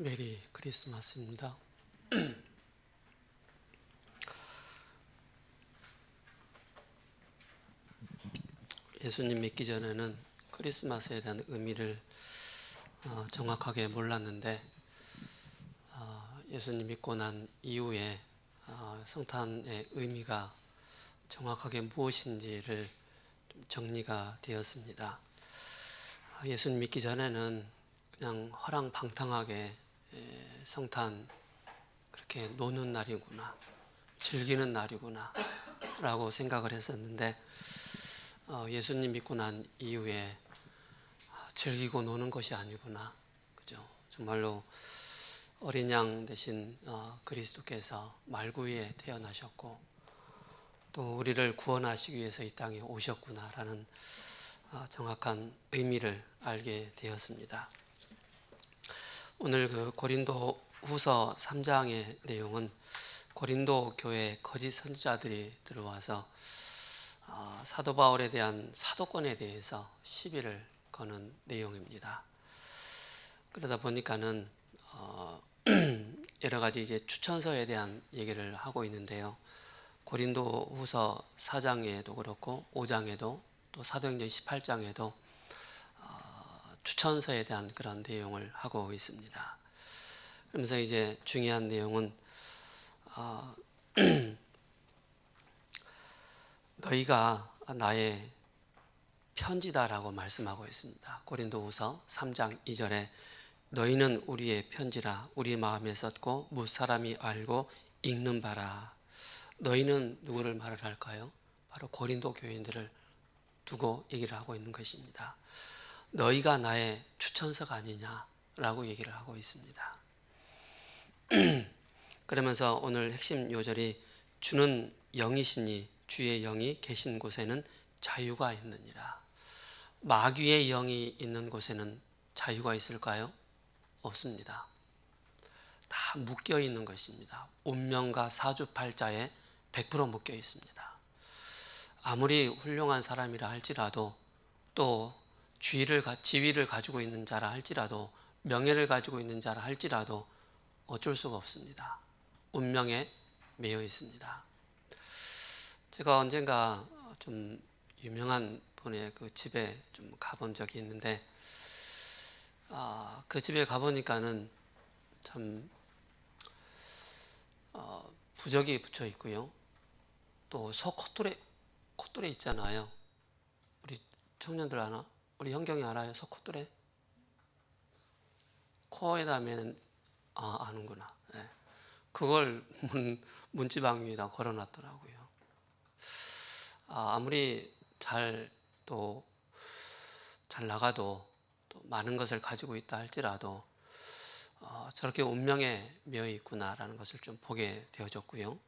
메리 크리스마스입니다. 예수님 믿기 전에는 크리스마스에 대한 의미를 정확하게 몰랐는데 예수님 믿고 난 이후에 성탄의 의미가 정확하게 무엇인지를 좀 정리가 되었습니다. 예수님 믿기 전에는 그냥 허랑방탕하게 성탄 그렇게 노는 날이구나, 즐기는 날이구나 라고 생각을 했었는데 예수님 믿고 난 이후에 즐기고 노는 것이 아니구나, 그죠? 정말로 어린 양 대신 그리스도께서 말구위에 태어나셨고 또 우리를 구원하시기 위해서 이 땅에 오셨구나라는 정확한 의미를 알게 되었습니다. 오늘 그 고린도 후서 3장의 내용은 고린도 교회에 거짓 선지자들이 들어와서 사도 바울에 대한 사도권에 대해서 시비를 거는 내용입니다. 그러다 보니까는 여러 가지 이제 추천서에 대한 얘기를 하고 있는데요. 고린도 후서 4장에도 그렇고 5장에도 또 사도행전 18장에도 추천서에 대한 그런 내용을 하고 있습니다. 그러면서 이제 중요한 내용은 너희가 나의 편지다라고 말씀하고 있습니다. 고린도후서 3장 2절에 너희는 우리의 편지라 우리 마음에 썼고 무사람이 알고 읽는 바라. 너희는 누구를 말을 할까요? 바로 고린도 교인들을 두고 얘기를 하고 있는 것입니다. 너희가 나의 추천서가 아니냐라고 얘기를 하고 있습니다. 그러면서 오늘 핵심 요절이 주는 영이시니 주의 영이 계신 곳에는 자유가 있느니라. 마귀의 영이 있는 곳에는 자유가 있을까요? 없습니다. 다 묶여 있는 것입니다. 운명과 사주팔자에 100% 묶여 있습니다. 아무리 훌륭한 사람이라 할지라도 또 지위를 가지고 있는 자라 할지라도 명예를 가지고 있는 자라 할지라도 어쩔 수가 없습니다. 운명에 매여 있습니다. 제가 언젠가 좀 유명한 분의 그 집에 좀 가본 적이 있는데 그 집에 가보니까는 참 부적이 붙여 있고요. 또 소 콧뚜레 있잖아요. 우리 청년들 아나? 우리 현경이 알아요? 소 콧뚜레? 코에다 매는 아는구나. 네. 그걸 문지방 위에다 걸어놨더라고요. 아무리 잘 나가도 또 많은 것을 가지고 있다 할지라도 저렇게 운명에 매여 있구나라는 것을 좀 보게 되어졌고요.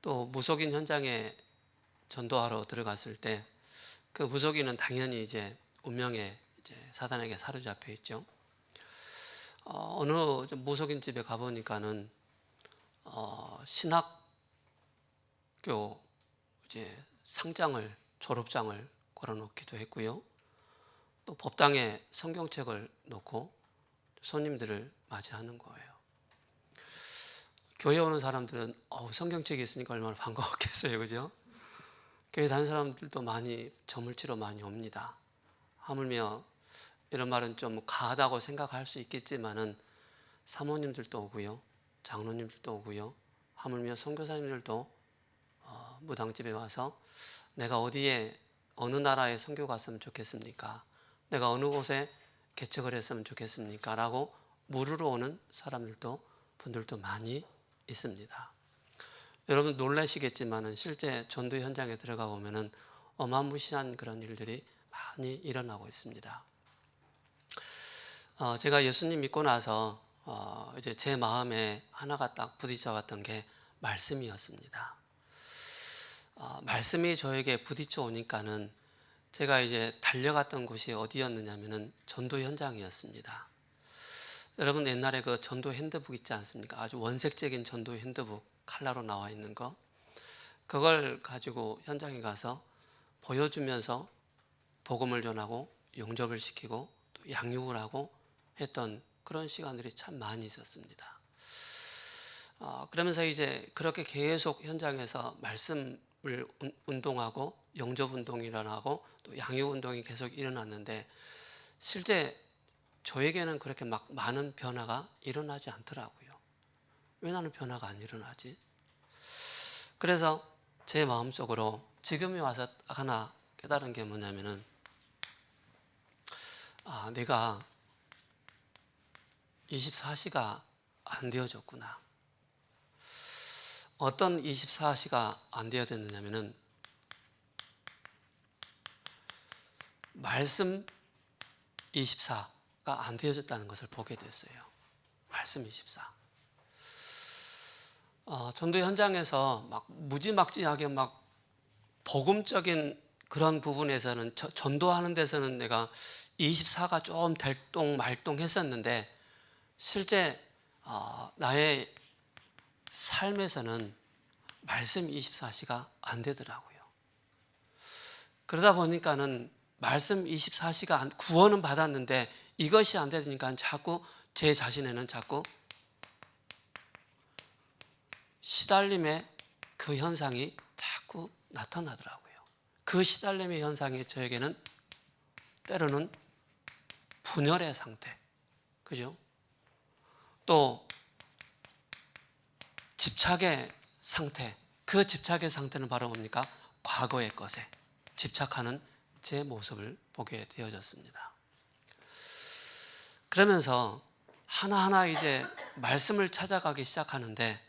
또 무속인 현장에 전도하러 들어갔을 때 그 무속인은 당연히 이제 운명에 이제 사단에게 사로잡혀 있죠. 어느 무속인 집에 가보니까는 신학교 이제 졸업장을 걸어놓기도 했고요. 또 법당에 성경책을 놓고 손님들을 맞이하는 거예요. 교회 오는 사람들은 성경책이 있으니까 얼마나 반가웠겠어요, 그죠? 교회 다니는 사람들도 많이 저물치러 많이 옵니다. 하물며 이런 말은 좀 가하다고 생각할 수 있겠지만은 사모님들도 오고요, 장로님들도 오고요, 하물며 선교사님들도 무당집에 와서 내가 어느 나라에 선교 갔으면 좋겠습니까? 내가 어느 곳에 개척을 했으면 좋겠습니까? 라고 물으러 오는 분들도 많이 있습니다. 여러분 놀라시겠지만 실제 전도 현장에 들어가 보면은 어마무시한 그런 일들이 많이 일어나고 있습니다. 제가 예수님 믿고 나서 이제 제 마음에 하나가 딱 부딪혀왔던 게 말씀이었습니다. 말씀이 저에게 부딪혀 오니까는 제가 이제 달려갔던 곳이 어디였느냐면은 전도 현장이었습니다. 여러분 옛날에 그 전도 핸드북 있지 않습니까? 아주 원색적인 전도 핸드북 칼라로 나와 있는 거, 그걸 가지고 현장에 가서 보여주면서 복음을 전하고 영접을 시키고 또 양육을 하고 했던 그런 시간들이 참 많이 있었습니다. 그러면서 이제 그렇게 계속 현장에서 말씀을 운동하고 영접 운동이 일어나고 또 양육 운동이 계속 일어났는데 실제 저에게는 그렇게 막 많은 변화가 일어나지 않더라고요. 왜 나는 변화가 안 일어나지? 그래서 제 마음속으로 지금에 와서 하나 깨달은 게 뭐냐면은 내가 24시가 안 되어졌구나. 어떤 24시가 안 되어졌느냐면은 말씀 24가 안 되어졌다는 것을 보게 됐어요. 말씀 24. 전도 현장에서 막 무지막지하게 막 복음적인 그런 부분에서는 전도하는 데서는 내가 24가 좀 들똥말똥했었는데 실제 나의 삶에서는 말씀 24시가 안 되더라고요. 그러다 보니까는 말씀 24시가 구원은 받았는데 이것이 안 되니까 자꾸 제 자신에는 자꾸 시달림의 그 현상이 자꾸 나타나더라고요. 그 시달림의 현상이 저에게는 때로는 분열의 상태, 그죠? 또 집착의 상태, 그 집착의 상태는 바로 뭡니까? 과거의 것에 집착하는 제 모습을 보게 되어졌습니다. 그러면서 하나하나 이제 말씀을 찾아가기 시작하는데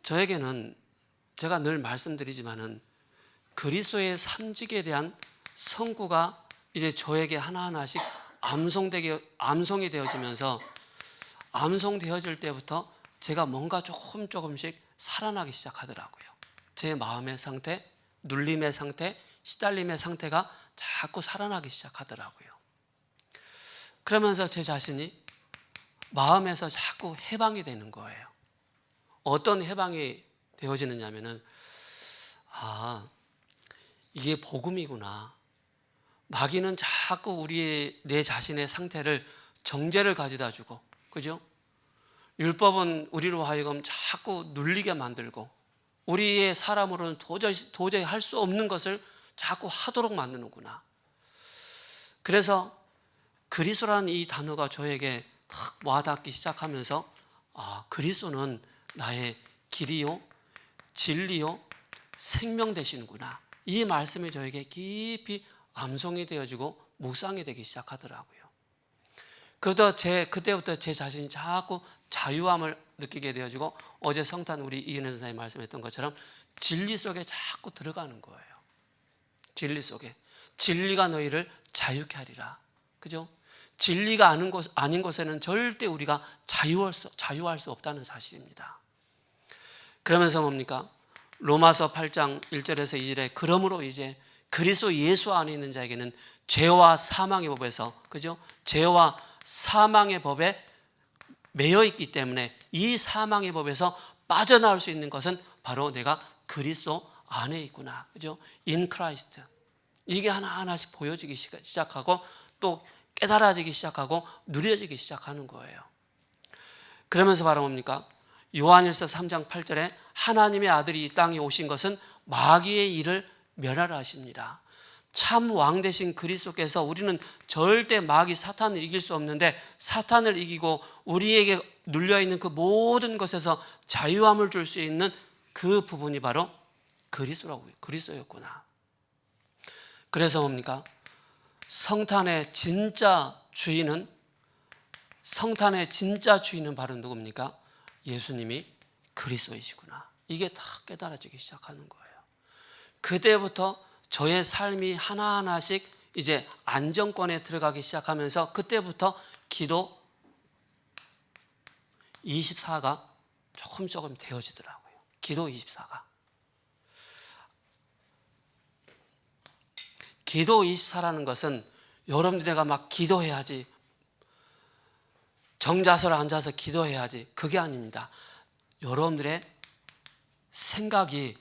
저에게는 제가 늘 말씀드리지만은 그리스도의 삼직에 대한 선구가 이제 저에게 하나하나씩 암송이 되어지면서 암송되어질 때부터 제가 뭔가 조금씩 살아나기 시작하더라고요. 제 마음의 상태, 눌림의 상태, 시달림의 상태가 자꾸 살아나기 시작하더라고요. 그러면서 제 자신이 마음에서 자꾸 해방이 되는 거예요. 어떤 해방이 되어지느냐면은 이게 복음이구나. 마귀는 자꾸 내 자신의 상태를 정죄를 가져다 주고, 그죠? 율법은 우리로 하여금 자꾸 눌리게 만들고 우리의 사람으로는 도저히 할 수 없는 것을 자꾸 하도록 만드는구나. 그래서 그리스도라는 이 단어가 저에게 탁 와닿기 시작하면서 그리스도는 나의 길이요 진리요 생명 되시는구나. 이 말씀이 저에게 깊이 암송이 되어지고 묵상이 되기 시작하더라고요. 그때부터 제 자신이 자꾸 자유함을 느끼게 되어지고 어제 성탄 우리 이은혜 전사님 말씀했던 것처럼 진리 속에 자꾸 들어가는 거예요. 진리 속에. 진리가 너희를 자유케 하리라. 그죠? 진리가 아닌 곳에는 절대 우리가 자유할 수 없다는 사실입니다. 그러면서 뭡니까? 로마서 8장 1절에서 2절에 그러므로 이제 그리스도 예수 안에 있는 자에게는 죄와 사망의 법에서, 그죠? 죄와 사망의 법에 매여 있기 때문에 이 사망의 법에서 빠져나올 수 있는 것은 바로 내가 그리스도 안에 있구나. 그죠? In Christ. 이게 하나하나씩 보여지기 시작하고 또 깨달아지기 시작하고 누려지기 시작하는 거예요. 그러면서 바로 뭡니까? 요한일서 3장 8절에 하나님의 아들이 이 땅에 오신 것은 마귀의 일을 멸하라 하십니다. 참 왕 되신 그리스도께서 우리는 절대 마귀 사탄을 이길 수 없는데 사탄을 이기고 우리에게 눌려있는 그 모든 것에서 자유함을 줄 수 있는 그 부분이 바로 그리스도였구나. 그래서 뭡니까? 성탄의 진짜 주인은 바로 누굽니까? 예수님이 그리스도이시구나. 이게 다 깨달아지기 시작하는 거예요. 그때부터 저의 삶이 하나하나씩 이제 안정권에 들어가기 시작하면서 그때부터 기도 24가 조금 되어지더라고요. 기도 24가. 기도 24라는 것은 여러분들 내가 막 기도해야지, 정자세로 앉아서 기도해야지, 그게 아닙니다. 여러분들의 생각이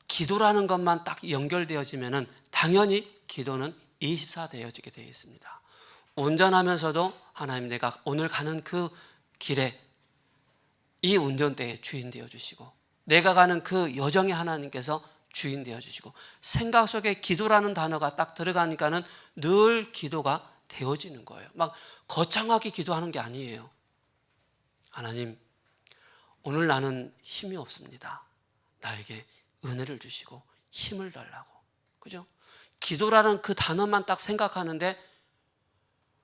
기도라는 것만 딱 연결되어지면은 당연히 기도는 24 되어지게 되어 있습니다. 운전하면서도 하나님, 내가 오늘 가는 그 길에 이 운전대에 주인 되어 주시고, 내가 가는 그 여정에 하나님께서 주인 되어 주시고, 생각 속에 기도라는 단어가 딱 들어가니까는 늘 기도가 되어지는 거예요. 막 거창하게 기도하는 게 아니에요. 하나님, 오늘 나는 힘이 없습니다. 나에게 은혜를 주시고 힘을 달라고. 그죠? 기도라는 그 단어만 딱 생각하는데,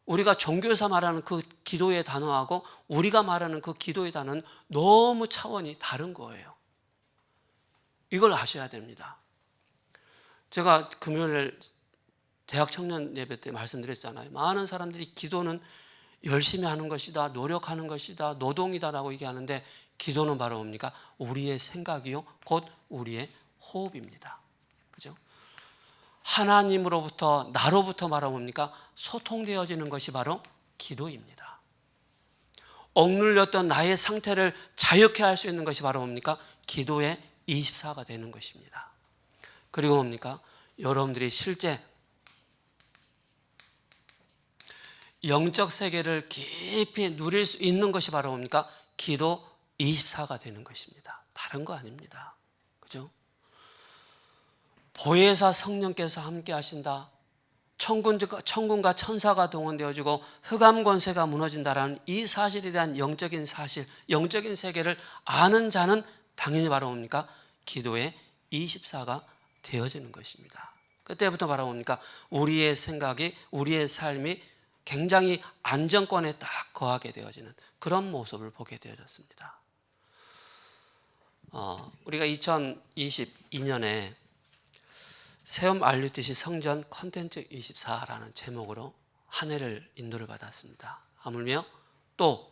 우리가 종교에서 말하는 그 기도의 단어하고 우리가 말하는 그 기도의 단어는 너무 차원이 다른 거예요. 이걸 아셔야 됩니다. 제가 금요일 대학 청년 예배 때 말씀드렸잖아요. 많은 사람들이 기도는 열심히 하는 것이다, 노력하는 것이다, 노동이다라고 얘기하는데, 기도는 바로 뭡니까? 우리의 생각이요, 곧 우리의 호흡입니다. 그죠? 하나님으로부터, 나로부터 말하면 뭡니까? 소통되어지는 것이 바로 기도입니다. 억눌렸던 나의 상태를 자유케 할 수 있는 것이 바로 뭡니까? 기도의 24가 되는 것입니다. 그리고 뭡니까? 여러분들이 실제 영적 세계를 깊이 누릴 수 있는 것이 바로 뭡니까? 기도 24가 되는 것입니다. 다른 거 아닙니다. 그죠? 보혜사 성령께서 함께 하신다, 천군과 천사가 동원되어지고 흑암 권세가 무너진다라는 이 사실에 대한 영적인 사실, 영적인 세계를 아는 자는 당연히 바로 뭡니까? 기도의 24가 되어지는 것입니다. 그때부터 바로 뭡니까? 우리의 생각이, 우리의 삶이 굉장히 안정권에 딱 거하게 되어지는 그런 모습을 보게 되어졌습니다. 우리가 2022년에 새엄 알류티시 성전 컨텐츠 24라는 제목으로 한 해를 인도를 받았습니다. 하물며 또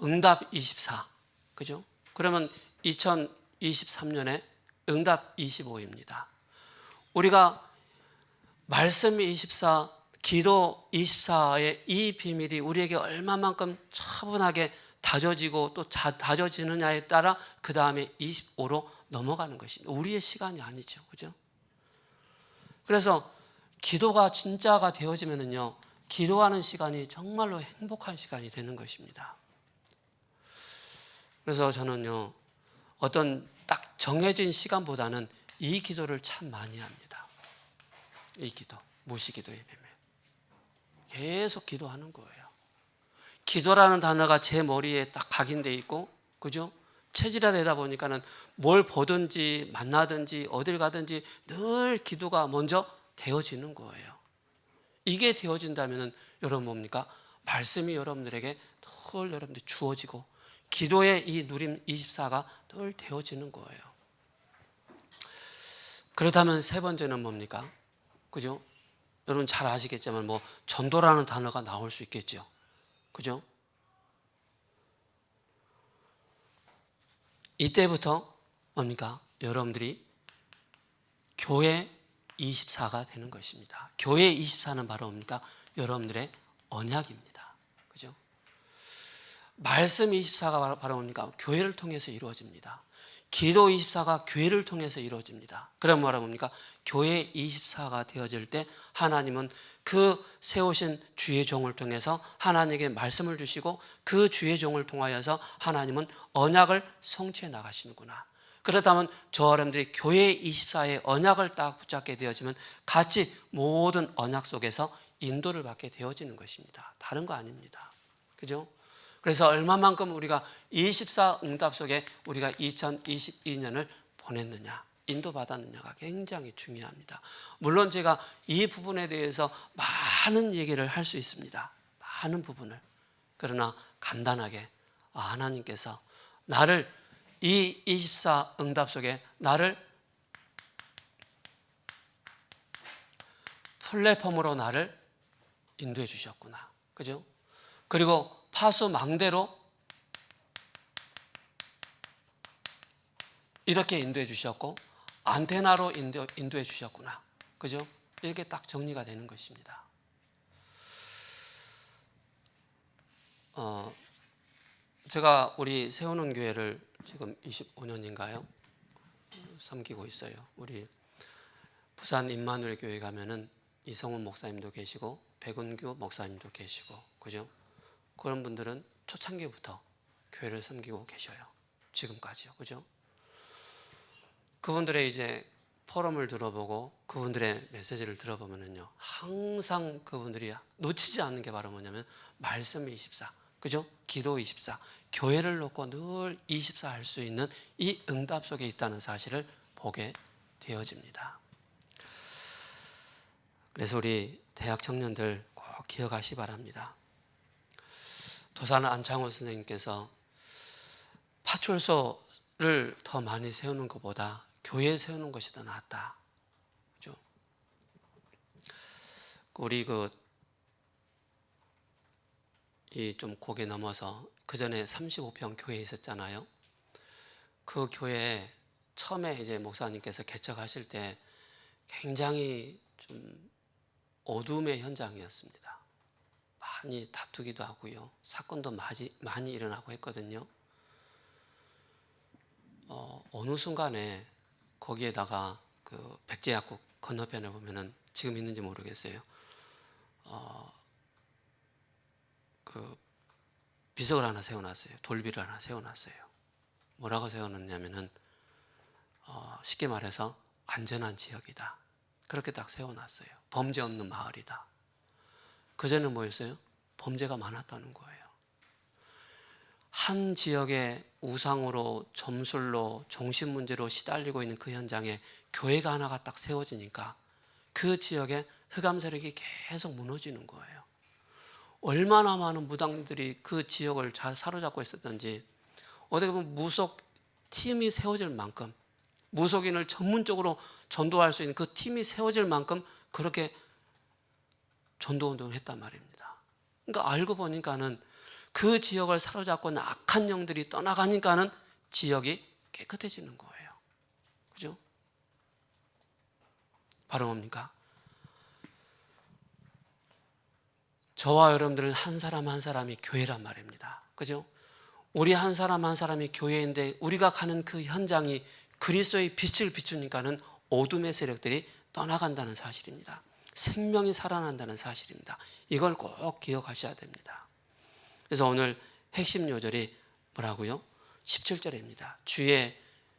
응답 24, 그죠? 그러면 2023년에 응답 25입니다. 우리가 말씀 24, 기도 24의 이 비밀이 우리에게 얼마만큼 차분하게 다져지고 또 다져지느냐에 따라 그 다음에 25로 넘어가는 것입니다. 우리의 시간이 아니죠. 그죠? 그래서 기도가 진짜가 되어지면은요, 기도하는 시간이 정말로 행복한 시간이 되는 것입니다. 그래서 저는요, 어떤 딱 정해진 시간보다는 이 기도를 참 많이 합니다. 이 기도, 무시기도의 비밀. 계속 기도하는 거예요. 기도라는 단어가 제 머리에 딱 각인되어 있고, 그죠? 체질화되다 보니까는 뭘 보든지 만나든지 어딜 가든지 늘 기도가 먼저 되어지는 거예요. 이게 되어진다면은 여러분 뭡니까? 말씀이 여러분들에게 늘 여러분들 주어지고 기도의 이 누림 24가 늘 되어지는 거예요. 그렇다면 세 번째는 뭡니까? 그죠? 여러분 잘 아시겠지만 뭐 전도라는 단어가 나올 수 있겠죠. 그죠? 이때부터 뭡니까? 여러분들이 교회 24가 되는 것입니다. 교회 24는 바로 뭡니까? 여러분들의 언약입니다. 그죠? 말씀 24가 바로 뭡니까? 교회를 통해서 이루어집니다. 기도 24가 교회를 통해서 이루어집니다. 그럼 뭐라 뭡니까? 교회 24가 되어질 때 하나님은 그 세우신 주의 종을 통해서 하나님에게 말씀을 주시고 그 주의 종을 통하여서 하나님은 언약을 성취해 나가시는구나. 그렇다면 저 여러분들이 교회 24의 언약을 딱 붙잡게 되어지면 같이 모든 언약 속에서 인도를 받게 되어지는 것입니다. 다른 거 아닙니다. 그죠? 그래서 얼마만큼 우리가 24 응답 속에 우리가 2022년을 보냈느냐, 인도받았느냐가 굉장히 중요합니다. 물론 제가 이 부분에 대해서 많은 얘기를 할 수 있습니다. 많은 부분을. 그러나 간단하게 하나님께서 나를 이 24 응답 속에 나를 플랫폼으로 나를 인도해 주셨구나. 그죠? 그리고 파수망대로 이렇게 인도해 주셨고 안테나로 인도해 주셨구나. 그죠? 이렇게 딱 정리가 되는 것입니다. 제가 우리 세우는 교회를 지금 25년인가요? 섬기고 있어요. 우리 부산 임마누엘 교회 가면은 이성훈 목사님도 계시고 백운규 목사님도 계시고, 그죠? 그런 분들은 초창기부터 교회를 섬기고 계셔요. 지금까지요, 그죠? 그분들의 이제 포럼을 들어보고 그분들의 메시지를 들어보면요, 항상 그분들이 놓치지 않는 게 바로 뭐냐면 말씀 24, 그죠? 기도 24, 교회를 놓고 늘 24 할 수 있는 이 응답 속에 있다는 사실을 보게 되어집니다. 그래서 우리 대학 청년들 꼭 기억하시 바랍니다. 도산 안창호 선생님께서 파출소를 더 많이 세우는 것보다 교회 세우는 것이 더 낫다. 그죠? 우리 이 좀 고개 넘어서 그 전에 35평 교회에 있었잖아요. 그 교회에 처음에 이제 목사님께서 개척하실 때 굉장히 좀 어둠의 현장이었습니다. 많이 다투기도 하고요. 사건도 많이 일어나고 했거든요. 어느 순간에 거기에다가 그 백제약국 건너편에 보면은 지금 있는지 모르겠어요. 그 비석을 하나 세워놨어요. 돌비를 하나 세워놨어요. 뭐라고 세워놨냐면은 쉽게 말해서 안전한 지역이다. 그렇게 딱 세워놨어요. 범죄 없는 마을이다. 그전에는 뭐였어요? 범죄가 많았다는 거예요. 한 지역의 우상으로 점술로 종신 문제로 시달리고 있는 그 현장에 교회가 하나가 딱 세워지니까 그 지역에 흑암 세력이 계속 무너지는 거예요. 얼마나 많은 무당들이 그 지역을 잘 사로잡고 있었던지, 어떻게 보면 무속 팀이 세워질 만큼, 무속인을 전문적으로 전도할 수 있는 그 팀이 세워질 만큼 그렇게 전도 운동을 했단 말입니다. 그러니까 알고 보니까는 그 지역을 사로잡고 있는 악한 영들이 떠나가니까는 지역이 깨끗해지는 거예요. 그죠? 바로 뭡니까? 저와 여러분들은 한 사람 한 사람이 교회란 말입니다. 그죠? 우리 한 사람 한 사람이 교회인데 우리가 가는 그 현장이 그리스도의 빛을 비추니까는 어둠의 세력들이 떠나간다는 사실입니다. 생명이 살아난다는 사실입니다. 이걸 꼭 기억하셔야 됩니다. 그래서 오늘 핵심 요절이 뭐라고요? 17절입니다.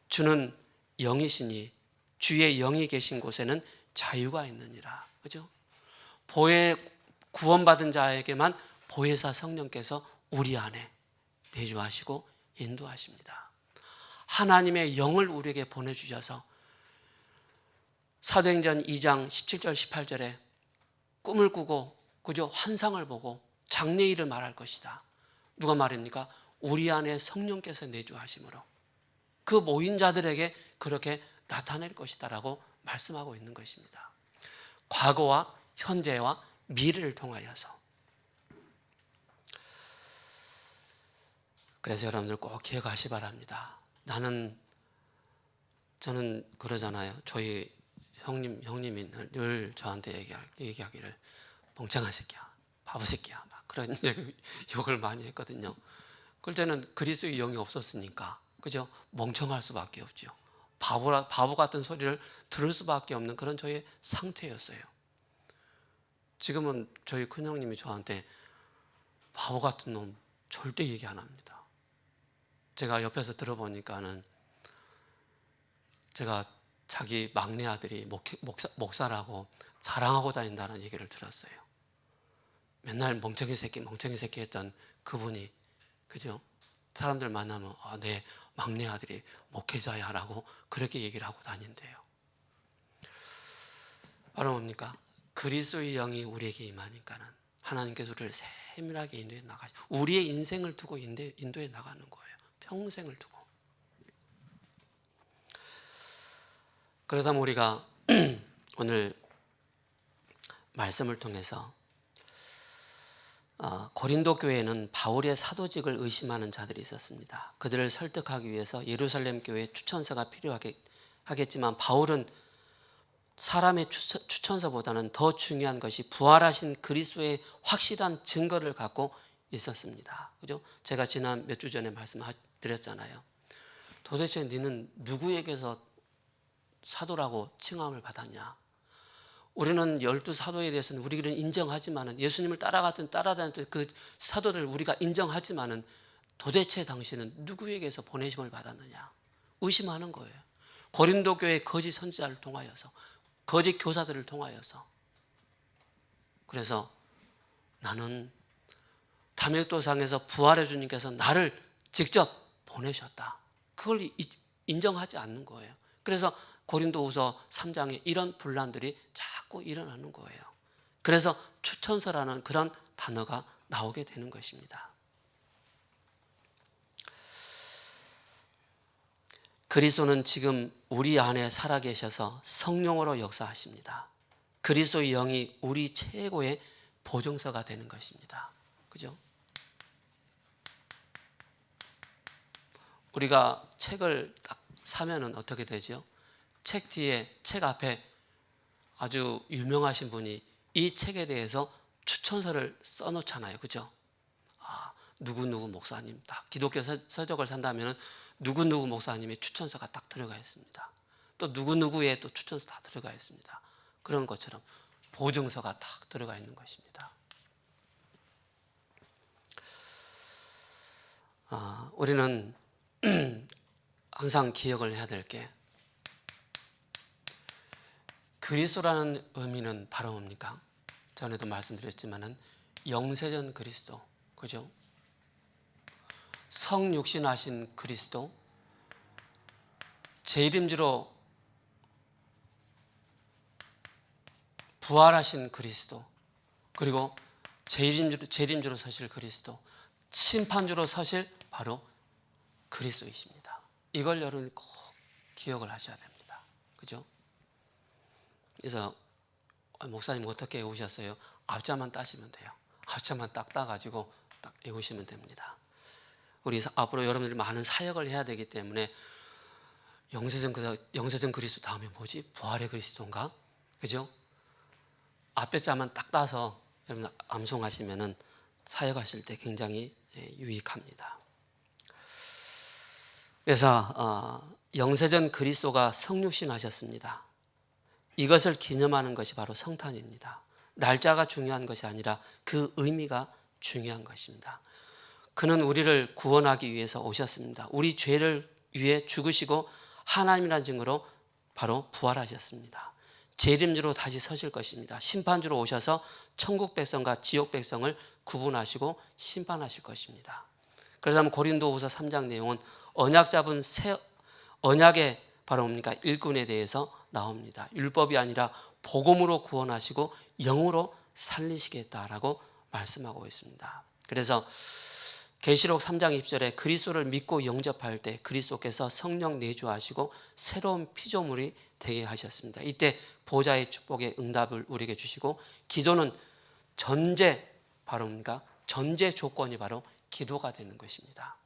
주는 영이시니 주의 영이 계신 곳에는 자유가 있느니라. 그죠? 구원받은 자에게만 보혜사 성령께서 우리 안에 내주하시고 인도하십니다. 하나님의 영을 우리에게 보내주셔서 사도행전 2장 17절 18절에 꿈을 꾸고 그저 환상을 보고 장래일을 말할 것이다. 누가 말입니까? 우리 안에 성령께서 내주하심으로 그 모인 자들에게 그렇게 나타낼 것이다 라고 말씀하고 있는 것입니다. 과거와 현재와 미래를 통하여서. 그래서 여러분들 꼭 기억하시 바랍니다. 저는 그러잖아요. 저희 형님이 늘 저한테 얘기하기를 멍청한 새끼야, 바보 새끼야, 막 그런 욕을 많이 했거든요. 그럴 때는 그리스도의 영이 없었으니까, 그죠? 멍청할 수밖에 없죠. 바보 같은 소리를 들을 수밖에 없는 그런 저의 상태였어요. 지금은 저희 큰형님이 저한테 바보 같은 놈 절대 얘기 안 합니다. 제가 옆에서 들어보니까는 제가 자기 막내 아들이 목사라고 자랑하고 다닌다는 얘기를 들었어요. 맨날 멍청이 새끼 했던 그분이, 그죠? 사람들 만나면 내 막내 아들이 목회자야 라고 그렇게 얘기를 하고 다닌대요. 바로 뭡니까? 그리스도의 영이 우리에게 임하니까는 하나님께서 우리를 세밀하게 인도해 나가시고 우리의 인생을 두고 인도해 나가는 거예요. 평생을 두고. 그러다 우리가 오늘 말씀을 통해서 고린도 교회에는 바울의 사도직을 의심하는 자들이 있었습니다. 그들을 설득하기 위해서 예루살렘 교회에 추천서가 필요하겠지만 바울은 사람의 추천서보다는 더 중요한 것이 부활하신 그리스도의 확실한 증거를 갖고 있었습니다. 그죠? 제가 지난 몇 주 전에 말씀드렸잖아요. 도대체 너는 누구에게서 사도라고 칭함을 받았냐? 우리는 12사도에 대해서는 우리는 인정하지만은, 예수님을 따라다녔던 그 사도들 우리가 인정하지만은, 도대체 당신은 누구에게서 보내심을 받았느냐 의심하는 거예요. 고린도 교회 거짓 선지자를 통하여서, 거짓 교사들을 통하여서. 그래서 나는 담액도상에서 부활의 주님께서 나를 직접 보내셨다, 그걸 인정하지 않는 거예요. 그래서 고린도후서 3장에 이런 분란들이 자꾸 일어나는 거예요. 그래서 추천서라는 그런 단어가 나오게 되는 것입니다. 그리스도는 지금 우리 안에 살아계셔서 성령으로 역사하십니다. 그리스도의 영이 우리 최고의 보증서가 되는 것입니다. 그죠? 우리가 책을 딱 사면은 어떻게 되죠? 책 뒤에, 책 앞에 아주 유명하신 분이 이 책에 대해서 추천서를 써놓잖아요. 그죠? 누구누구 목사님, 딱 기독교 서적을 산다면 누구누구 목사님의 추천서가 딱 들어가 있습니다. 또 누구누구의 또 추천서 다 들어가 있습니다. 그런 것처럼 보증서가 딱 들어가 있는 것입니다. 우리는 항상 기억을 해야 될 게, 그리스도라는 의미는 바로 뭡니까? 전에도 말씀드렸지만은 영세전 그리스도, 그죠? 성육신하신 그리스도, 제 이름으로 부활하신 그리스도, 그리고 제 이름으로 서실 그리스도, 심판주로 서실 바로 그리스도이십니다. 이걸 여러분이 꼭 기억을 하셔야 됩니다. 그죠? 그래서 목사님 어떻게 외우셨어요? 앞자만 따시면 돼요. 앞자만 딱 따가지고 딱 외우시면 됩니다. 우리 앞으로 여러분들이 많은 사역을 해야 되기 때문에 영세전 그리스도 다음에 뭐지? 부활의 그리스도인가? 그죠? 앞에 자만 딱 따서 여러분 암송하시면은 사역하실 때 굉장히 유익합니다. 그래서 영세전 그리스도가 성육신 하셨습니다. 이것을 기념하는 것이 바로 성탄입니다. 날짜가 중요한 것이 아니라 그 의미가 중요한 것입니다. 그는 우리를 구원하기 위해서 오셨습니다. 우리 죄를 위해 죽으시고 하나님이라는 증거로 바로 부활하셨습니다. 재림주로 다시 서실 것입니다. 심판주로 오셔서 천국 백성과 지옥 백성을 구분하시고 심판하실 것입니다. 그러자면 고린도후서 3장 내용은 언약 잡은 새 언약의 바로 뭡니까? 일꾼에 대해서 나옵니다. 율법이 아니라 복음으로 구원하시고 영으로 살리시겠다라고 말씀하고 있습니다. 그래서 계시록 3장 20절에 그리스도를 믿고 영접할 때 그리스도께서 성령 내주하시고 새로운 피조물이 되게 하셨습니다. 이때 보좌의 축복의 응답을 우리에게 주시고, 기도는 바로 뭡니까? 전제 조건이 바로 기도가 되는 것입니다.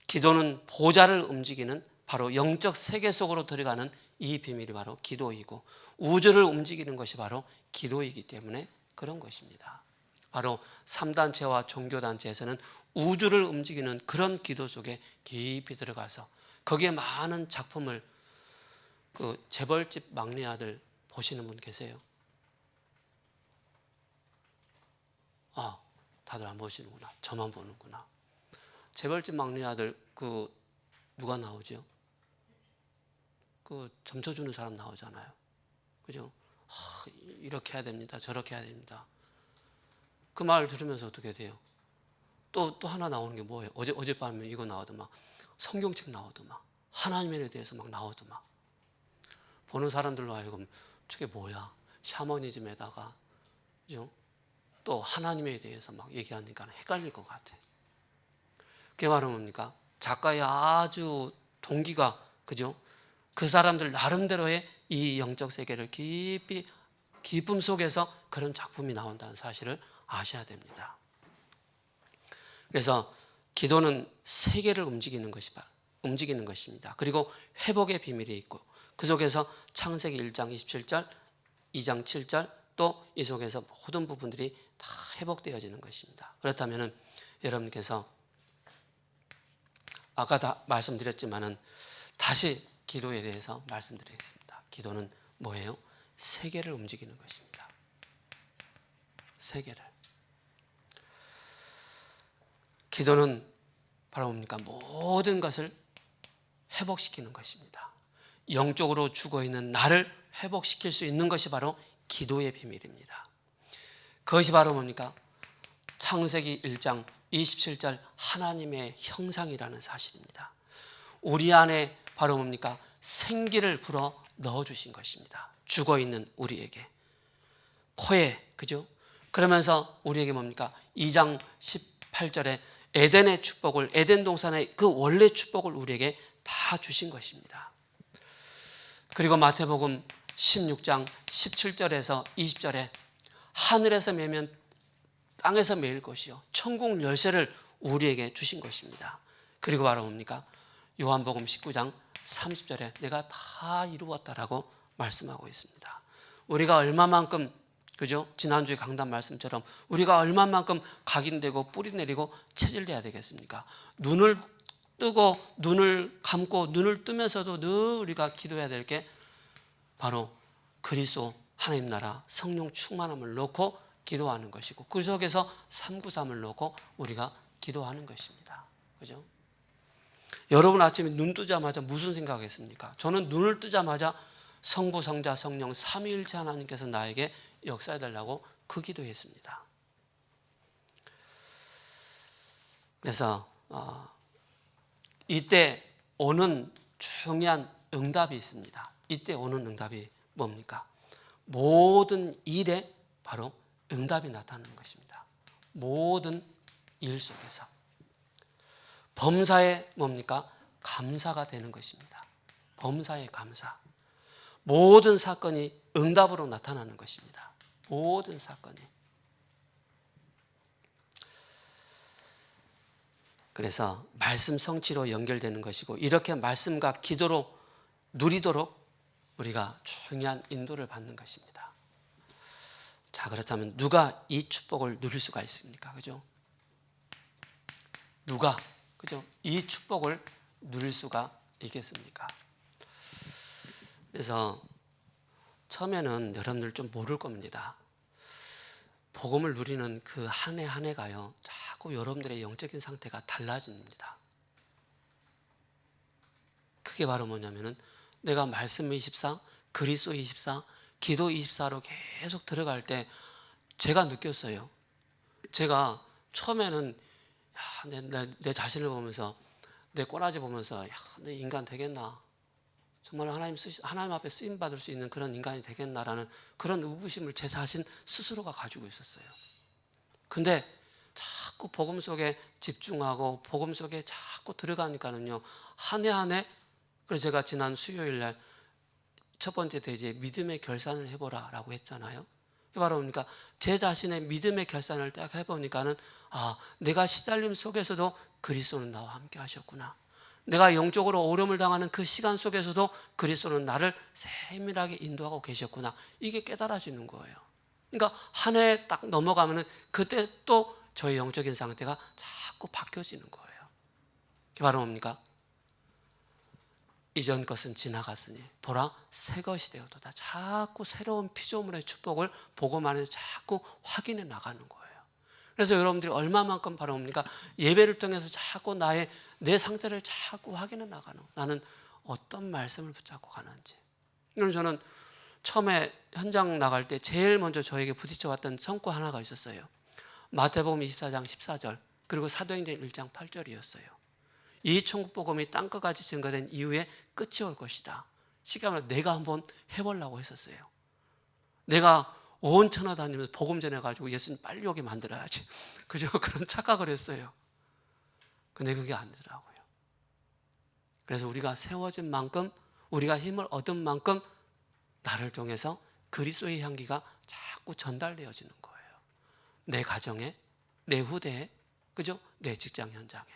기도는 보좌를 움직이는 바로 영적 세계 속으로 들어가는 이 비밀이 바로 기도이고, 우주를 움직이는 것이 바로 기도이기 때문에 그런 것입니다. 바로 3단체와 종교단체에서는 우주를 움직이는 그런 기도 속에 깊이 들어가서 거기에 많은 작품을, 그 재벌집 막내 아들 보시는 분 계세요? 다들 안 보시는구나. 저만 보는구나. 재벌집 막내 아들 그 누가 나오죠? 그 점쳐 주는 사람 나오잖아요. 그죠? 이렇게 해야 됩니다. 저렇게 해야 됩니다. 그 말 들으면서 어떻게 돼요? 또 하나 나오는 게 뭐예요? 어젯밤에 이거 나오더만, 성경책 나오더만, 하나님에 대해서 막 나오더만. 보는 사람들로 하여금 저게 뭐야? 샤머니즘에다가, 그죠? 또 하나님에 대해서 막 얘기하니까 헷갈릴 것 같아. 그게 바로 뭡니까? 작가의 아주 동기가, 그죠? 그 사람들 나름대로의 이 영적 세계를 깊이 기쁨 속에서 그런 작품이 나온다는 사실을 아셔야 됩니다. 그래서 기도는 세계를 움직이는 것입니다. 그리고 회복의 비밀이 있고, 그 속에서 창세기 1장 27절, 2장 7절, 또 이 속에서 모든 부분들이 다 회복되어지는 것입니다. 그렇다면 여러분께서 아까 다 말씀드렸지만은 다시 기도에 대해서 말씀드리겠습니다. 기도는 뭐예요? 세계를 움직이는 것입니다. 세계를. 기도는 바로 뭡니까? 모든 것을 회복시키는 것입니다. 영적으로 죽어있는 나를 회복시킬 수 있는 것이 바로 기도의 비밀입니다. 그것이 바로 뭡니까? 창세기 1장 27절 하나님의 형상이라는 사실입니다. 우리 안에 바로 뭡니까? 생기를 불어 넣어주신 것입니다. 죽어있는 우리에게. 코에, 그죠? 그러면서 우리에게 뭡니까? 2장 18절에 에덴의 축복을, 에덴 동산의 그 원래 축복을 우리에게 다 주신 것입니다. 그리고 마태복음 16장 17절에서 20절에 하늘에서 매면 땅에서 매일 것이요 천국 열쇠를 우리에게 주신 것입니다. 그리고 바로 뭡니까? 요한복음 19장 30절에 내가 다 이루었다라고 말씀하고 있습니다. 우리가 얼마만큼, 그죠? 지난주에 강단 말씀처럼 우리가 얼마만큼 각인되고 뿌리 내리고 체질돼야 되겠습니까? 눈을 뜨고 눈을 감고 눈을 뜨면서도 늘 우리가 기도해야 될 게 바로 그리스도 하나님 나라 성령 충만함을 놓고 기도하는 것이고 그 속에서 393을 놓고 우리가 기도하는 것입니다. 그죠? 여러분 아침에 눈 뜨자마자 무슨 생각했습니까? 저는 눈을 뜨자마자 성부, 성자, 성령 삼위일체 하나님께서 나에게 역사해달라고 그 기도했습니다. 그래서 이때 오는 중요한 응답이 있습니다. 이때 오는 응답이 뭡니까? 모든 일에 바로 응답이 나타나는 것입니다. 모든 일 속에서 범사에 뭡니까? 감사가 되는 것입니다. 범사의 감사. 모든 사건이 응답으로 나타나는 것입니다. 모든 사건이. 그래서 말씀 성취로 연결되는 것이고 이렇게 말씀과 기도로 누리도록 우리가 중요한 인도를 받는 것입니다. 자, 그렇다면 누가 이 축복을 누릴 수가 있습니까? 그죠? 누가, 그죠? 이 축복을 누릴 수가 있겠습니까? 그래서 처음에는 여러분들 좀 모를 겁니다. 복음을 누리는 그 한 해 한 해가요, 자꾸 여러분들의 영적인 상태가 달라집니다. 그게 바로 뭐냐면은 내가 말씀 24, 그리스도 24, 기도 24로 계속 들어갈 때 제가 느꼈어요. 제가 처음에는 내 자신을 보면서 내 꼬라지 보면서 내 인간 되겠나? 정말 하나님 앞에 쓰임 받을 수 있는 그런 인간이 되겠나라는 그런 의구심을 제 자신 스스로가 가지고 있었어요. 근데 자꾸 복음 속에 집중하고 복음 속에 자꾸 들어가니까는요, 한 해 한 해. 그래서 제가 지난 수요일 날 첫 번째 대지에 믿음의 결산을 해보라 라고 했잖아요. 바로 뭡니까? 제 자신의 믿음의 결산을 딱 해보니까는 내가 시달림 속에서도 그리스도는 나와 함께 하셨구나. 내가 영적으로 오름을 당하는 그 시간 속에서도 그리스도는 나를 세밀하게 인도하고 계셨구나. 이게 깨달아지는 거예요. 그러니까 한 해 딱 넘어가면은 그때 또 저의 영적인 상태가 자꾸 바뀌어지는 거예요. 그게 바로 뭡니까? 이전 것은 지나갔으니 보라 새 것이 되었도다. 자꾸 새로운 피조물의 축복을 복음 안에서 자꾸 확인해 나가는 거예요. 그래서 여러분들이 얼마만큼 바로 뭡니까? 예배를 통해서 자꾸 내 상태를 자꾸 확인해 나가는, 나는 어떤 말씀을 붙잡고 가는지. 그럼 저는 처음에 현장 나갈 때 제일 먼저 저에게 부딪혀 왔던 성과 하나가 있었어요. 마태복음 24장 14절 그리고 사도행전 1장 8절이었어요. 이 천국 복음이 땅끝까지 증거된 이후에 끝이 올 것이다. 시간을 내가 한번 해보려고 했었어요. 내가 온 천하 다니면서 복음 전해가지고 예수님 빨리 오게 만들어야지. 그죠? 그런 착각을 했어요. 근데 그게 아니더라고요. 그래서 우리가 세워진 만큼, 우리가 힘을 얻은 만큼 나를 통해서 그리스도의 향기가 자꾸 전달되어지는 거예요. 내 가정에, 내 후대에, 그죠? 내 직장 현장에.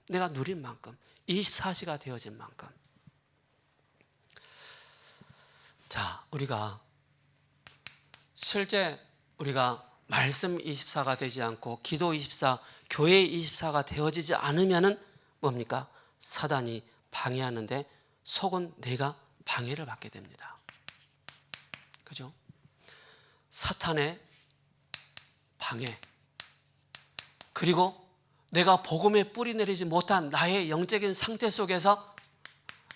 내가 누린 만큼, 24시가 되어진 만큼. 자, 우리가 실제 우리가 말씀 24가 되지 않고 기도 24, 교회 24가 되어지지 않으면은 뭡니까? 사단이 방해하는데 속은 내가 방해를 받게 됩니다. 그죠? 사탄의 방해, 그리고 내가 복음에 뿌리 내리지 못한 나의 영적인 상태 속에서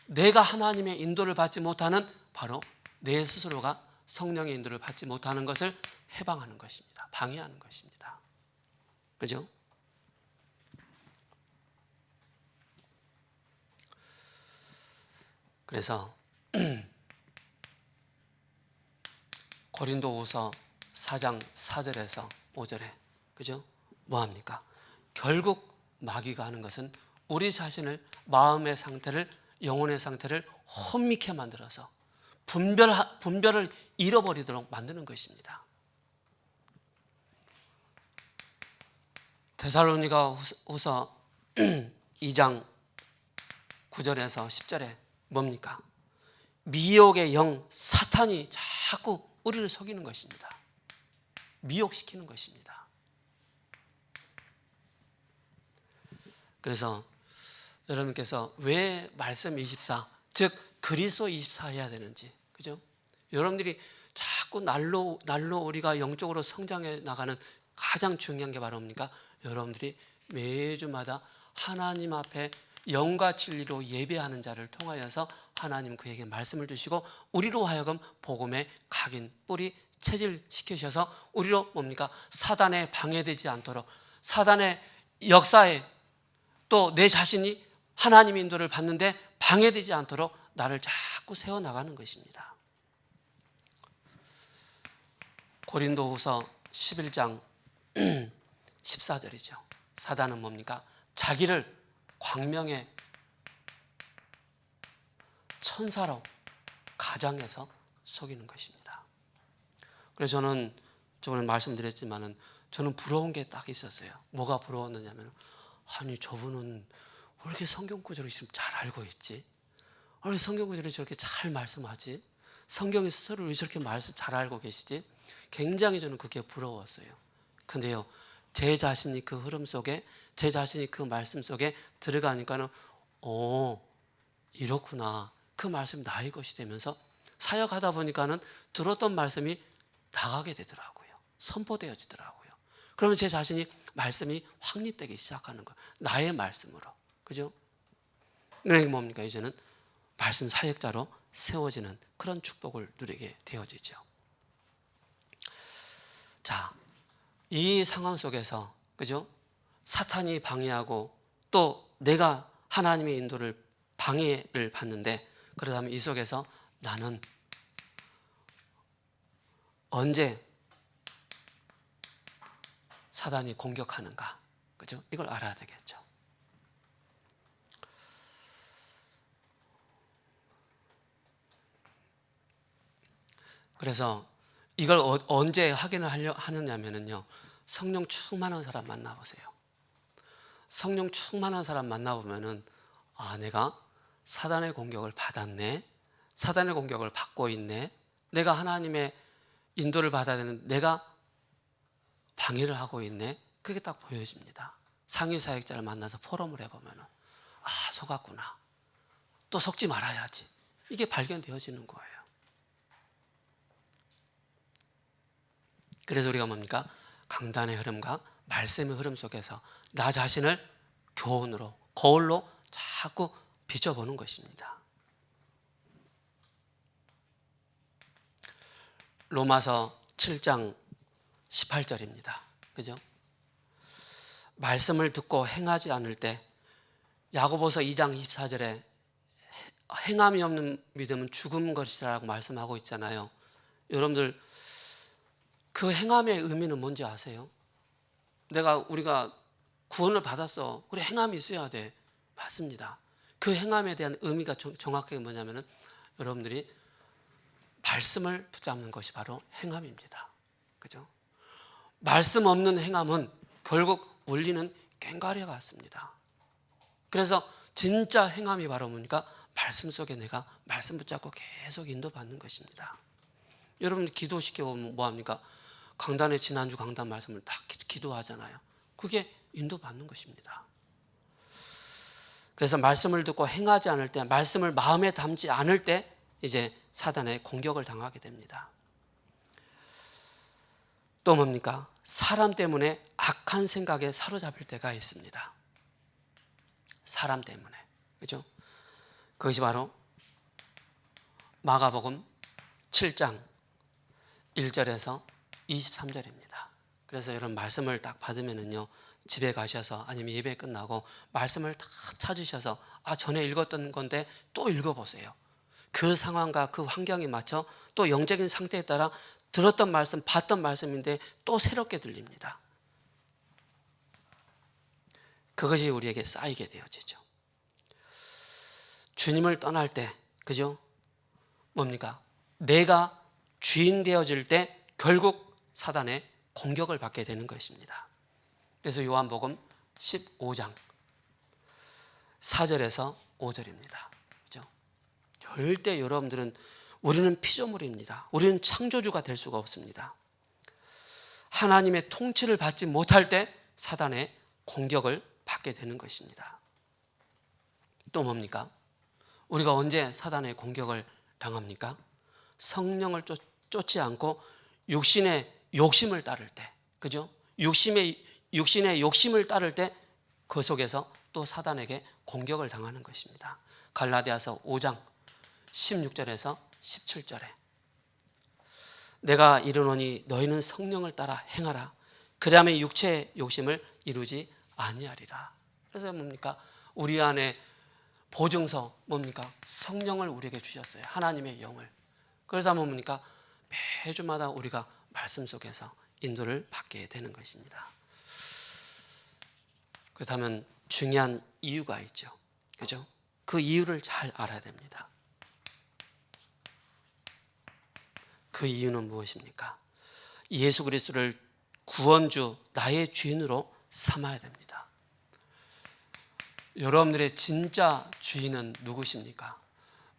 내가 하나님의 인도를 받지 못하는, 바로 내 스스로가 성령의 인도를 받지 못하는 것을 해방하는 것입니다. 방해하는 것입니다. 그죠? 그래서 고린도후서 4장 4절에서 5절에, 그죠? 뭐합니까? 결국 마귀가 하는 것은 우리 자신을, 마음의 상태를, 영혼의 상태를 혼미케 만들어서 분별을 잃어버리도록 만드는 것입니다. 데살로니가 후서 2장 9절에서 10절에 뭡니까? 미혹의 영 사탄이 자꾸 우리를 속이는 것입니다. 미혹시키는 것입니다. 그래서 여러분께서 왜 말씀 24, 즉 그리스도 24 해야 되는지, 그죠? 여러분들이 자꾸 날로 우리가 영적으로 성장해 나가는 가장 중요한 게 바로 뭡니까? 여러분들이 매주마다 하나님 앞에 영과 진리로 예배하는 자를 통하여서 하나님 그에게 말씀을 주시고 우리로 하여금 복음의 각인, 뿌리, 체질시키셔서 우리로 뭡니까? 사단에 방해되지 않도록, 사단의 역사에 또 내 자신이 하나님 인도를 받는데 방해되지 않도록 나를 자꾸 세워나가는 것입니다. 고린도후서 11장 14절이죠. 사단은 뭡니까? 자기를 광명의 천사로 가장해서 속이는 것입니다. 그래서 저는 저번에 말씀드렸지만은 저는 부러운 게 딱 있었어요. 뭐가 부러웠느냐면, 아니 저분은 왜 이렇게 성경 구절을 잘 알고 있지? 왜 성경 구절을 저렇게 잘 말씀하지? 성경의 스스로를 왜 저렇게 말씀 잘 알고 계시지? 굉장히 저는 그게 부러웠어요. 근데요, 제 자신이 그 흐름 속에, 제 자신이 그 말씀 속에 들어가니까는 이렇구나, 그 말씀이 나의 것이 되면서 사역하다 보니까는 들었던 말씀이 나가게 되더라고요. 선포되어지더라고요. 그러면 제 자신이 말씀이 확립되기 시작하는 거예요. 나의 말씀으로. 그죠? 그러니까 뭡니까? 이제는 말씀 사역자로 세워지는 그런 축복을 누리게 되어지죠. 자, 이 상황 속에서, 그죠? 사탄이 방해하고 또 내가 하나님의 인도를 방해를 받는데, 그러다면 이 속에서 나는 언제 사단이 공격하는가, 그죠? 이걸 알아야 되겠죠. 그래서 이걸 언제 확인을 하느냐면요, 성령 충만한 사람 만나보세요. 성령 충만한 사람 만나보면은, 내가 사단의 공격을 받았네, 사단의 공격을 받고 있네, 내가 하나님의 인도를 받아야 되는 내가 방해를 하고 있네, 그게 딱 보여집니다. 상위 사역자를 만나서 포럼을 해보면은, 속았구나, 또 속지 말아야지, 이게 발견되어지는 거예요. 그래서 우리가 뭡니까? 강단의 흐름과 말씀의 흐름 속에서 나 자신을 교훈으로, 거울로 자꾸 비춰보는 것입니다. 로마서 7장 18절입니다. 그죠? 말씀을 듣고 행하지 않을 때, 야고보서 2장 24절에 행함이 없는 믿음은 죽은 것이라고 말씀하고 있잖아요. 여러분들 그 행함의 의미는 뭔지 아세요? 우리가 구원을 받았어, 그래 행함이 있어야 돼, 맞습니다. 그 행함에 대한 의미가 정확하게 뭐냐면은, 여러분들이 말씀을 붙잡는 것이 바로 행함입니다. 그죠? 말씀 없는 행함은 결국 원리는 꽹과리 같습니다. 그래서 진짜 행함이 바로 뭡니까? 말씀 속에 내가 말씀 붙잡고 계속 인도받는 것입니다. 여러분 기도시켜보면 뭐합니까? 강단에 지난주 강단 말씀을 다 기도하잖아요. 그게 인도받는 것입니다. 그래서 말씀을 듣고 행하지 않을 때, 말씀을 마음에 담지 않을 때 이제 사단의 공격을 당하게 됩니다. 또 뭡니까? 사람 때문에 악한 생각에 사로잡힐 때가 있습니다. 사람 때문에. 그죠? 그것이 바로 마가복음 7장 1절에서 23절입니다. 그래서 여러분 말씀을 딱 받으면은요, 집에 가셔서 아니면 예배 끝나고 말씀을 다 찾으셔서 전에 읽었던 건데 또 읽어보세요. 그 상황과 그 환경에 맞춰 또 영적인 상태에 따라 들었던 말씀, 봤던 말씀인데 또 새롭게 들립니다. 그것이 우리에게 쌓이게 되어지죠. 주님을 떠날 때, 그죠? 뭡니까? 내가 주인 되어질 때 결국 사단의 공격을 받게 되는 것입니다. 그래서 요한복음 15장 4절에서 5절입니다. 그죠? 절대 여러분들은, 우리는 피조물입니다. 우리는 창조주가 될 수가 없습니다. 하나님의 통치를 받지 못할 때 사단의 공격을 받게 되는 것입니다. 또 뭡니까? 우리가 언제 사단의 공격을 당합니까? 성령을 쫓지 않고 육신의 욕심을 따를 때, 그죠? 육신의 욕심을 따를 때 그 속에서 또 사단에게 공격을 당하는 것입니다. 갈라디아서 5장 16절에서 17절에 내가 이르노니 너희는 성령을 따라 행하라. 그리하면 육체의 욕심을 이루지 아니하리라. 그래서 뭡니까? 우리 안에 보증서 뭡니까? 성령을 우리에게 주셨어요. 하나님의 영을. 그래서 뭡니까? 매주마다 우리가 말씀 속에서 인도를 받게 되는 것입니다. 그렇다면 중요한 이유가 있죠. 그죠? 그 이유를 잘 알아야 됩니다. 그 이유는 무엇입니까? 예수 그리스도를 구원주, 나의 주인으로 삼아야 됩니다. 여러분들의 진짜 주인은 누구십니까?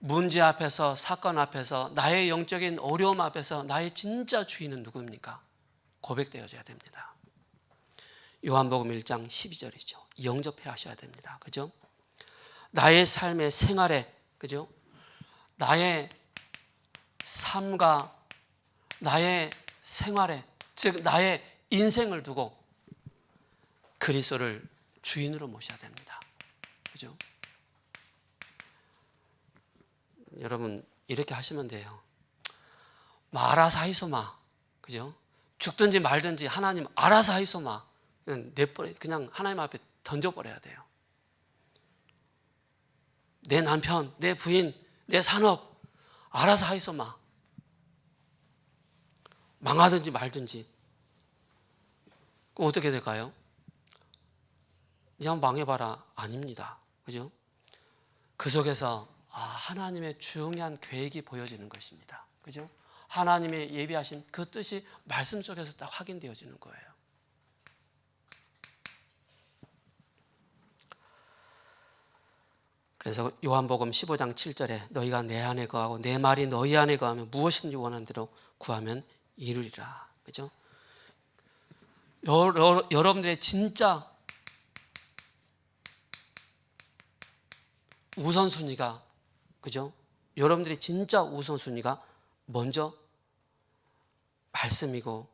문제 앞에서, 사건 앞에서, 나의 영적인 어려움 앞에서 나의 진짜 주인은 누구입니까? 고백되어져야 됩니다. 요한복음 1장 12절이죠. 영접해 하셔야 됩니다. 그죠? 나의 삶의 생활에, 그죠? 나의 삶과 나의 생활에, 즉 나의 인생을 두고 그리스도를 주인으로 모셔야 됩니다. 그죠? 여러분 이렇게 하시면 돼요. 알아서 하이소마. 그죠? 죽든지 말든지 하나님 알아서 하이소마. 그냥 하나님 앞에 던져버려야 돼요. 내 남편, 내 부인, 내 산업 알아서 하이소마. 망하든지 말든지. 그럼 어떻게 될까요? 그냥 망해봐라. 아닙니다. 그죠? 그 속에서 하나님의 중요한 계획이 보여지는 것입니다. 그죠? 하나님의 예비하신 그 뜻이 말씀 속에서 딱 확인되어지는 거예요. 그래서 요한복음 15장 7절에 너희가 내 안에 거하고 내 말이 너희 안에 거하면 무엇인지 원하는 대로 구하면 이루리라. 그죠? 여러분들의 진짜 우선순위가, 그죠? 여러분들의 진짜 우선순위가 먼저 말씀이고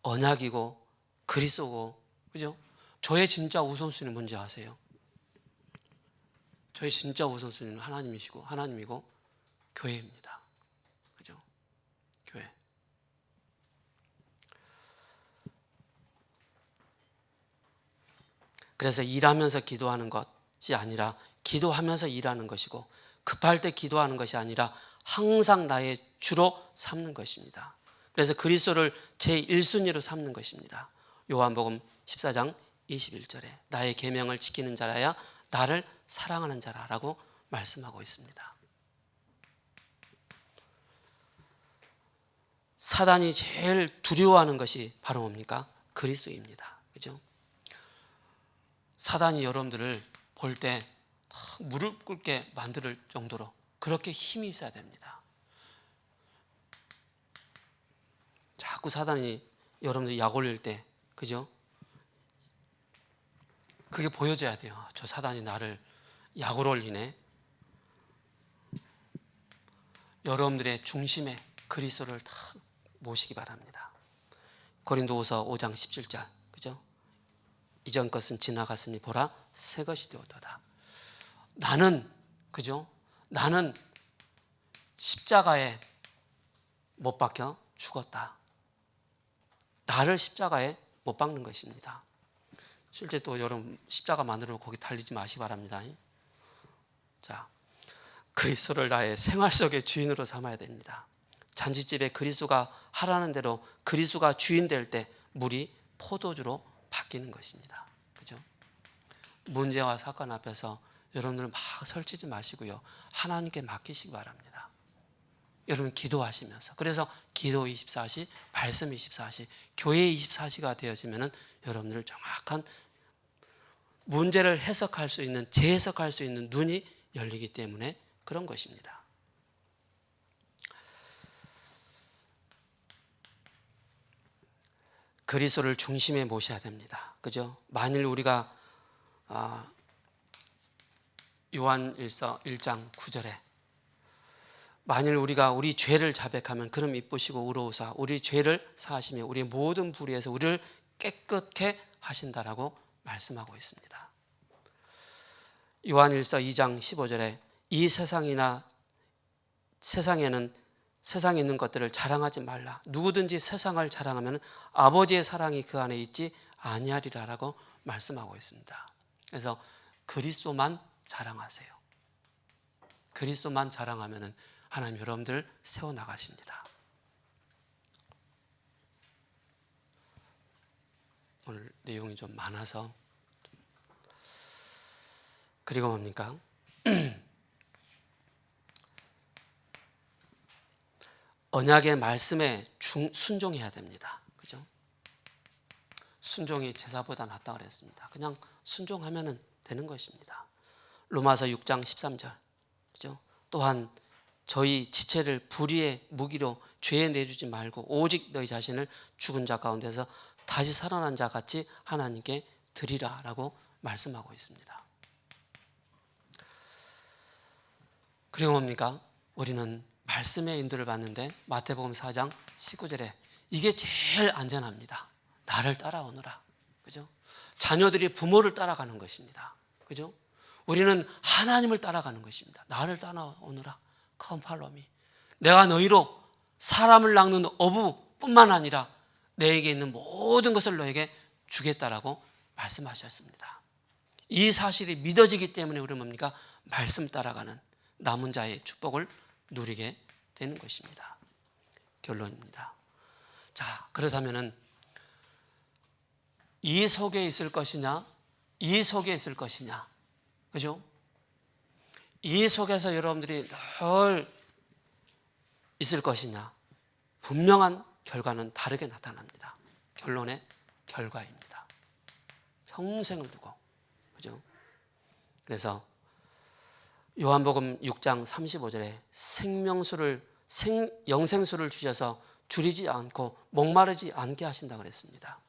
언약이고 그리스도고, 그죠? 저의 진짜 우선순위는 뭔지 아세요? 저의 진짜 우선순위는 하나님이고 교회입니다. 그죠? 교회. 그래서 일하면서 기도하는 것이 아니라 기도하면서 일하는 것이고, 급할 때 기도하는 것이 아니라 항상 나의 주로 삼는 것입니다. 그래서 그리스도를 제1순위로 삼는 것입니다. 요한복음 14장 21절에 나의 계명을 지키는 자라야 나를 사랑하는 자라라고 말씀하고 있습니다. 사단이 제일 두려워하는 것이 바로 뭡니까? 그리스도입니다. 그죠? 사단이 여러분들을 볼 때 무릎 꿇게 만들 정도로 그렇게 힘이 있어야 됩니다. 자꾸 사단이 여러분들 약 올릴 때, 그죠? 그게 보여져야 돼요. 저 사단이 나를 약을 올리네. 여러분들의 중심에 그리스도를 다 모시기 바랍니다. 고린도후서 5장 17절, 그죠? 이전 것은 지나갔으니 보라 새 것이 되었도다. 나는, 그죠? 나는 십자가에 못 박혀 죽었다. 나를 십자가에 못 박는 것입니다. 실제 또 여러분 십자가만으로 거기 달리지 마시기 바랍니다. 자, 그리스도를 나의 생활 속의 주인으로 삼아야 됩니다. 잔치집에 그리스도가 하라는 대로 그리스도가 주인 될 때 물이 포도주로 바뀌는 것입니다. 그죠? 문제와 사건 앞에서 여러분들은 막 설치지 마시고요. 하나님께 맡기시기 바랍니다. 여러분 기도하시면서, 그래서 기도 24시, 말씀 24시, 교회 24시가 되어지면은 여러분들 정확한 문제를 해석할 수 있는, 재해석할 수 있는 눈이 열리기 때문에 그런 것입니다. 그리스도를 중심에 모셔야 됩니다. 그죠? 만일 우리가 요한일서 1장 9절에 만일 우리가 우리 죄를 자백하면 그럼 이쁘시고 의로우사 우리 죄를 사하시며 우리 모든 불의에서 우리를 깨끗게 하신다라고 말씀하고 있습니다. 요한일서 2장 15절에 이 세상에는 세상에 있는 것들을 자랑하지 말라. 누구든지 세상을 자랑하면 아버지의 사랑이 그 안에 있지 아니하리라라고 말씀하고 있습니다. 그래서 그리스도만 자랑하세요. 그리스도만 자랑하면 하나님 여러분들을 세워나가십니다. 오늘 내용이 좀 많아서. 그리고 뭡니까? 언약의 말씀에 순종해야 됩니다. 그죠? 순종이 제사보다 낫다고 그랬습니다. 그냥 순종하면 되는 것입니다. 로마서 6장 13절. 그죠? 또한 저희 지체를 불의의 무기로 죄에 내주지 말고 오직 너희 자신을 죽은 자 가운데서 다시 살아난 자 같이 하나님께 드리라라고 말씀하고 있습니다. 그리고 뭡니까? 우리는 말씀의 인도를 받는데 마태복음 4장 19절에 이게 제일 안전합니다. 나를 따라오너라. 그죠? 자녀들이 부모를 따라가는 것입니다. 그죠? 우리는 하나님을 따라가는 것입니다. 나를 따라오너라. Come follow me. 내가 너희로 사람을 낚는 어부뿐만 아니라 내게 있는 모든 것을 너에게 주겠다라고 말씀하셨습니다. 이 사실이 믿어지기 때문에 우리는 뭡니까? 말씀 따라가는 남은 자의 축복을 누리게 되는 것입니다. 결론입니다. 자, 그렇다면은 이 속에 있을 것이냐, 이 속에 있을 것이냐, 그죠? 이 속에서 여러분들이 늘 있을 것이냐, 분명한 결과는 다르게 나타납니다. 결론의 결과입니다. 평생을 두고, 그죠? 그래서 요한복음 6장 35절에 영생수를 주셔서 줄이지 않고 목마르지 않게 하신다고 그랬습니다.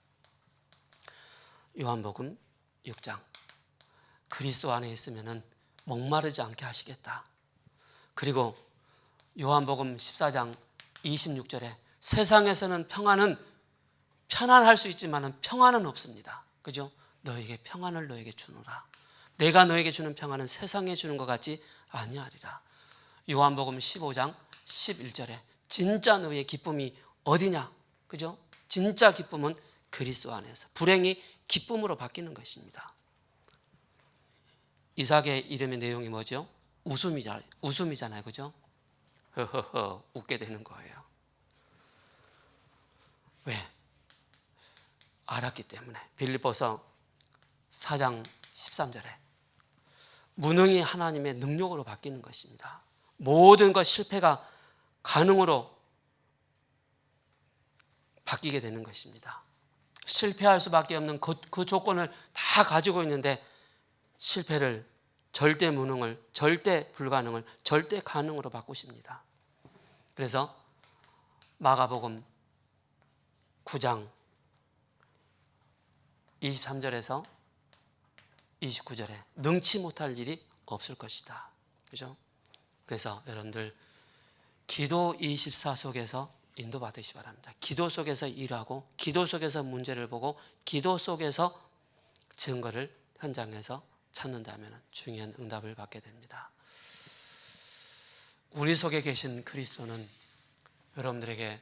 요한복음 6장 그리스도 안에 있으면은 목마르지 않게 하시겠다. 그리고 요한복음 14장 26절에 세상에서는 편안할 수 있지만 평안은 없습니다. 그죠? 너에게 평안을 너에게 주노라. 내가 너에게 주는 평안은 세상에 주는 것 같지 아니하리라. 요한복음 15장 11절에 진짜 너의 기쁨이 어디냐? 그죠? 진짜 기쁨은 그리스도 안에서. 불행이 기쁨으로 바뀌는 것입니다. 이삭의 이름의 내용이 뭐죠? 웃음이잖아요. 그죠? 허허허 웃게 되는 거예요. 왜? 알았기 때문에. 빌립보서 4장 13절에 무능이 하나님의 능력으로 바뀌는 것입니다. 모든 것 실패가 가능으로 바뀌게 되는 것입니다. 실패할 수밖에 없는 그 조건을 다 가지고 있는데 실패를 절대 무능을, 절대 불가능을 절대 가능으로 바꾸십니다. 그래서 마가복음 9장 23절에서 29절에 능치 못할 일이 없을 것이다. 그죠? 그래서 여러분들 기도 24 속에서 인도받으시 바랍니다. 기도 속에서 일하고 기도 속에서 문제를 보고 기도 속에서 증거를 현장에서 찾는다면 중요한 응답을 받게 됩니다. 우리 속에 계신 그리스도는 여러분들에게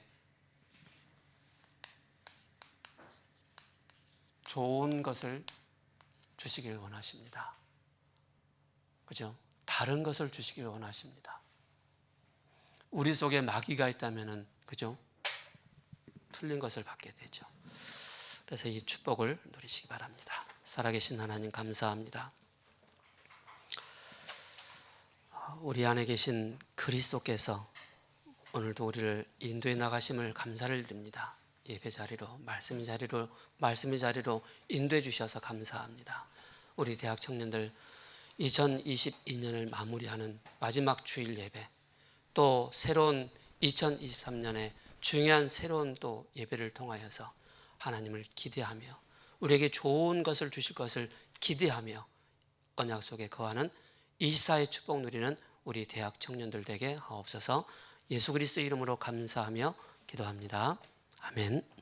좋은 것을 주시길 원하십니다. 그죠? 다른 것을 주시길 원하십니다. 우리 속에 마귀가 있다면은, 그죠? 틀린 것을 받게 되죠. 그래서 이 축복을 누리시기 바랍니다. 살아계신 하나님 감사합니다. 우리 안에 계신 그리스도께서 오늘도 우리를 인도해 나가심을 감사를 드립니다. 예배 자리로, 말씀의 자리로 인도해 주셔서 감사합니다. 우리 대학 청년들 2022년을 마무리하는 마지막 주일 예배, 또 새로운 2023년에 중요한 새로운 또 예배를 통하여서 하나님을 기대하며 우리에게 좋은 것을 주실 것을 기대하며 언약 속에 거하는 24의 축복 누리는 우리 대학 청년들 되게 하옵소서. 예수 그리스도 이름으로 감사하며 기도합니다. 아멘.